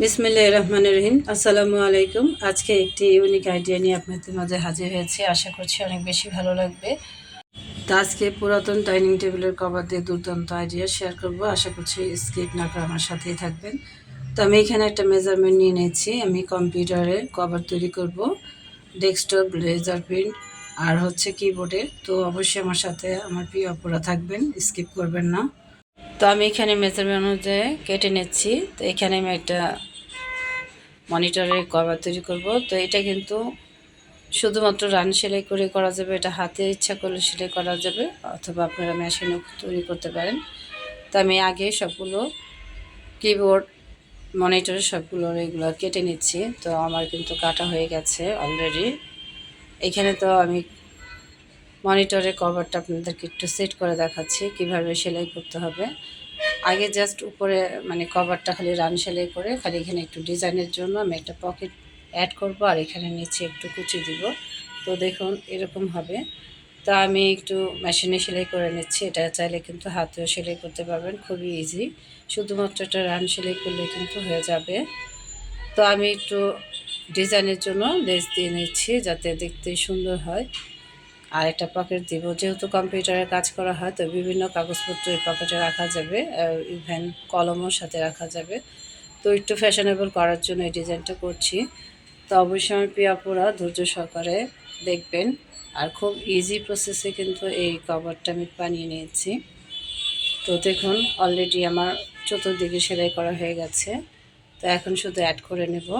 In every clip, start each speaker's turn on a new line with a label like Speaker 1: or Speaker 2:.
Speaker 1: বিসমিল্লাহির রহমানির রহিম। আসসালামু আলাইকুম। আজকে একটি ইউনিক আইডিয়া নিয়ে আপনাদের মাঝে হাজির হয়েছি। আশা করছি অনেক বেশি ভালো লাগবে। তো আজকে পুরাতন ডাইনিং টেবিলের কভার দিয়ে দুর্দান্ত আইডিয়া শেয়ার করব। আশা করছি স্কিপ না করে আমার সাথেই থাকবেন। তো আমি এখানে একটা মেজারমেন্ট নিয়ে নিয়েছি। আমি কম্পিউটারে কভার তৈরি করব, ডেস্কটপ, লেজার প্রিন্ট আর হচ্ছে কিবোর্ডে। তো অবশ্যই আমার সাথে আমার প্রিয় অপরা থাকবেন, স্কিপ করবেন না। তো আমি এখানে মেজারমেন্ট অনুযায়ী কেটে নিচ্ছি। তো এখানে আমি একটা মনিটরের কভার তৈরি করব। তো এটা কিন্তু শুধুমাত্র রান সেলাই করে করা যাবে, এটা হাতে ইচ্ছা করলে সেলাই করা যাবে, অথবা আপনারা মেশিনেও তৈরি করতে পারেন। তো আমি আগে সবগুলো কিবোর্ড, মনিটরের সবগুলো এগুলো কেটে নিচ্ছি। তো আমার কিন্তু কাটা হয়ে গেছে অলরেডি। এখানে তো আমি মনিটরের কভারটা আপনাদেরকে একটু সেট করে দেখাচ্ছি কিভাবে সেলাই করতে হবে। আগে জাস্ট উপরে মানে কভারটা খালি রান সেলাই করে খালি এখানে একটু ডিজাইনের জন্য আমি একটা পকেট অ্যাড করব, আর এখানে নিচে একটু কুচি দিব। তো দেখুন এরকম হবে। তা আমি একটু মেশিনে সেলাই করে নিচ্ছি। এটা চাইলে কিন্তু হাতেও সেলাই করতে পারবেন, খুবই ইজি। শুধুমাত্র এটা রান সেলাই করলে কিন্তু হয়ে যাবে। তো আমি একটু ডিজাইনের জন্য লেস দিয়ে নিচ্ছি যাতে দেখতে সুন্দর হয়। আর একটা পকেট দিব, যেহেতু কম্পিউটারে কাজ করা হয় তো বিভিন্ন কাগজপত্র এই পকেটে রাখা যাবে, ইভেন কলমও সাথে রাখা যাবে। তো একটু ফ্যাশনেবল করার জন্য এই ডিজাইনটা করছি। তো অবশ্যই আমার প্রিয় আপুরা ধৈর্য সহকারে দেখবেন। আর খুব ইজি প্রসেসে কিন্তু এই কভারটা আমি বানিয়ে নিয়েছি। তো দেখুন অলরেডি আমার চতুর্দিকে সেলাই করা হয়ে গেছে। তো এখন শুধু অ্যাড করে নেব।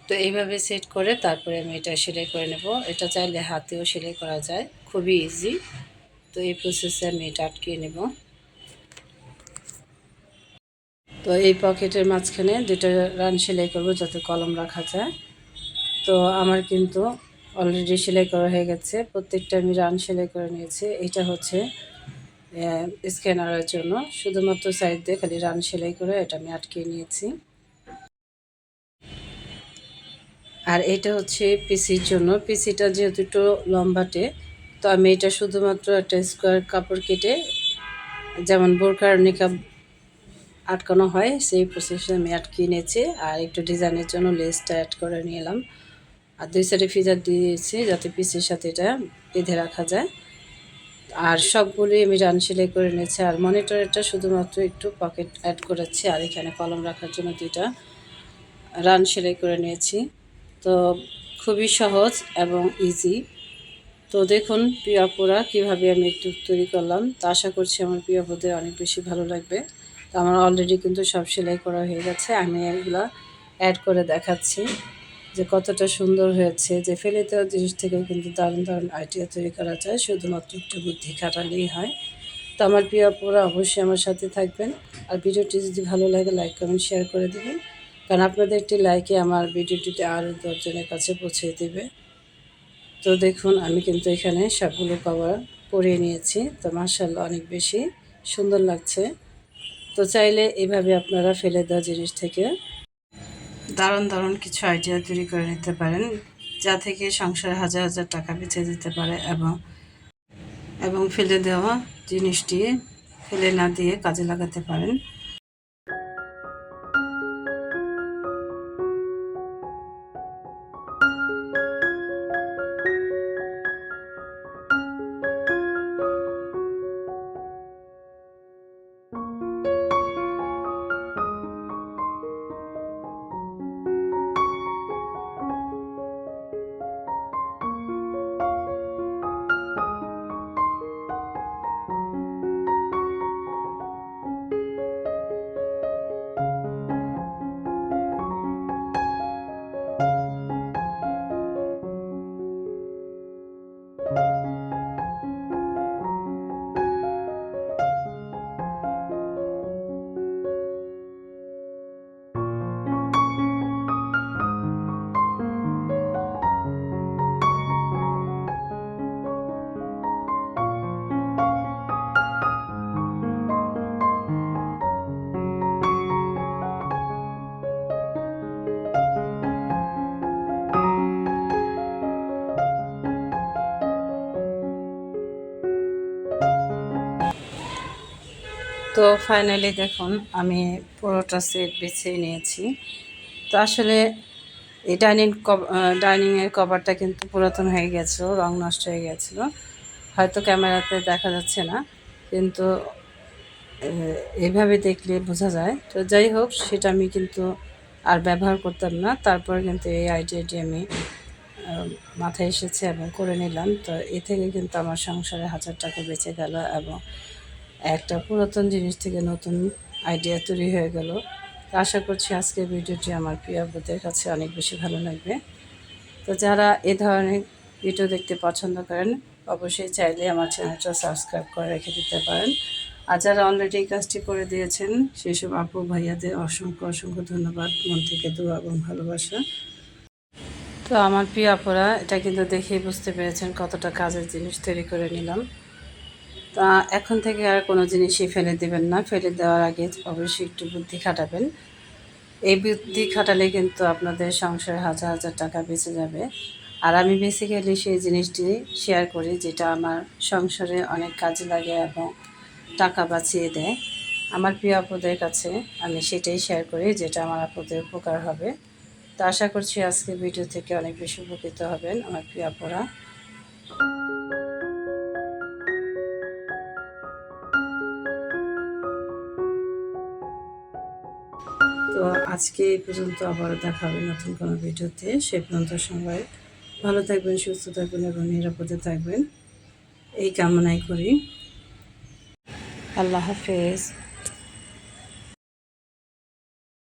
Speaker 1: তো এইভাবে সেট করে তারপরে আমি এটা সেলাই করে নেব। এটা চাইলে হাতেও সেলাই করা যায়, খুবই ইজি। তো এই প্রসেসে আমি এটা আটকিয়ে নেব। তো এই পকেটের মাঝখানে দুটো রান সেলাই করব যাতে কলম রাখা যায়। তো আমার কিন্তু অলরেডি সেলাই করা হয়ে গেছে, প্রত্যেকটা আমি রান সেলাই করে নিয়েছি। এটা হচ্ছে স্ক্যানারের জন্য, শুধুমাত্র সাইড দিয়ে খালি রান সেলাই করে এটা আমি আটকিয়ে নিয়েছি। আর এটা হচ্ছে পিসির জন্য, পিসিটা যেহেতু একটু লম্বাটে, তো আমি এটা শুধুমাত্র একটা স্কোয়ার কাপড় কেটে, যেমন বোরকার নিকাব আটকানো হয় সেই প্রসেসে আমি আটকিয়ে নিয়েছি। আর একটু ডিজাইনের জন্য লেসটা অ্যাড করে নিলাম। আর দুই সাইডে ফিজার দিয়েছি যাতে পিসের সাথে এটা বেঁধে রাখা যায়। আর সবগুলোই আমি রান সেলাই করে নিয়েছি। আর মনিটরেরটা শুধুমাত্র একটু পকেট অ্যাড করেছি, আর এখানে কলম রাখার জন্য দুইটা রান সেলাই করে নিয়েছি। তো খুবই সহজ এবং ইজি। তো দেখুন প্রিয় আপুরা কীভাবে আমি একটু তৈরি করলাম। তো আশা করছি আমার প্রিয় আপুদের অনেক বেশি ভালো লাগবে। তো আমার অলরেডি কিন্তু সব সেলাই করা হয়ে গেছে। আমি এগুলা অ্যাড করে দেখাচ্ছি যে কতটা সুন্দর হয়েছে। যে ফেলে দেওয়া জিনিস থেকেও কিন্তু দারুণ দারুণ আইডিয়া তৈরি করা যায়, শুধুমাত্র একটু বুদ্ধি খাটালেই হয়। তো আমার প্রিয় আপুরা অবশ্যই আমার সাথে থাকবেন। আর ভিডিওটি যদি ভালো লাগে লাইক কমেন্ট শেয়ার করে দেবেন, কারণ আপনাদের একটি লাইকে আমার ভিডিওটিতে আরও 10 জনের কাছে পৌঁছে দেবে। তো দেখুন আমি কিন্তু এখানে সবগুলো কভার পরিয়ে নিয়েছি। তো মাশাআল্লাহ অনেক বেশি সুন্দর লাগছে। তো চাইলে এভাবে আপনারা ফেলে দেওয়া জিনিস থেকে দারুণ দারুণ কিছু আইডিয়া তৈরি করে নিতে পারেন, যা থেকে সংসারে হাজার হাজার টাকা বেঁচে যেতে পারে, এবং ফেলে দেওয়া জিনিসটি ফেলে না দিয়ে কাজে লাগাতে পারেন। তো ফাইনালি দেখুন আমি পুরোটা সেট বিছিয়ে নিয়েছি। তো আসলে এই ডাইনিংয়ের কভারটা কিন্তু পুরাতন হয়ে গেছিলো, রং নষ্ট হয়ে গেছিলো, হয়তো ক্যামেরাতে দেখা যাচ্ছে না, কিন্তু এইভাবে দেখলে বোঝা যায়। তো যাই হোক, সেটা আমি কিন্তু আর ব্যবহার করতাম না। তারপর কিন্তু এই আইডিয়াটি আমি মাথায় এসেছে এবং করে নিলাম। তো এ থেকে কিন্তু আমার সংসারে 1000 টাকা বেঁচে গেল এবং একটা পুরাতন জিনিস থেকে নতুন আইডিয়া তৈরি হয়ে গেল। তো আশা করছি আজকের ভিডিওটি আমার প্রিয় আপুদের কাছে অনেক বেশি ভালো লাগবে। তো যারা এ ধরনের ভিডিও দেখতে পছন্দ করেন, অবশ্যই চাইলে আমার চ্যানেলটা সাবস্ক্রাইব করে রেখে দিতে পারেন। আর যারা অলরেডি এই কাজটি করে দিয়েছেন, সেসব আপু ভাইয়াদের অসংখ্য অসংখ্য ধন্যবাদ, মন থেকে দোয়া এবং ভালোবাসা। তো আমার প্রিয় আপুরা, এটা কিন্তু দেখেই বুঝতে পেরেছেন কতটা কাজের জিনিস তৈরি করে নিলাম। তা এখন থেকে আর কোনো জিনিসই ফেলে দেবেন না। ফেলে দেওয়ার আগে অবশ্যই একটু বুদ্ধি খাটাবেন। এই বুদ্ধি খাটালে কিন্তু আপনাদের সংসারে 1000 টাকা বেঁচে যাবে। আর আমি বেসিক্যালি সেই জিনিসটি শেয়ার করি যেটা আমার সংসারে অনেক কাজে লাগে এবং টাকা বাঁচিয়ে দেয়। আমার প্রিয় আপুদের কাছে আমি সেটাই শেয়ার করি যেটা আমার আপুদের উপকার হবে। তো আশা করছি আজকের ভিডিও থেকে অনেক বেশি উপকৃত হবেন আমার প্রিয় আপুরা। তো আজকে এই পর্যন্ত, আবার দেখা হবে নতুন কোনো ভিডিওতে। সে পর্যন্ত সবাই ভালো থাকবেন, সুস্থ থাকবেন এবং নিরাপদে থাকবেন, এই কামনাই করি। আল্লাহ হাফেজ।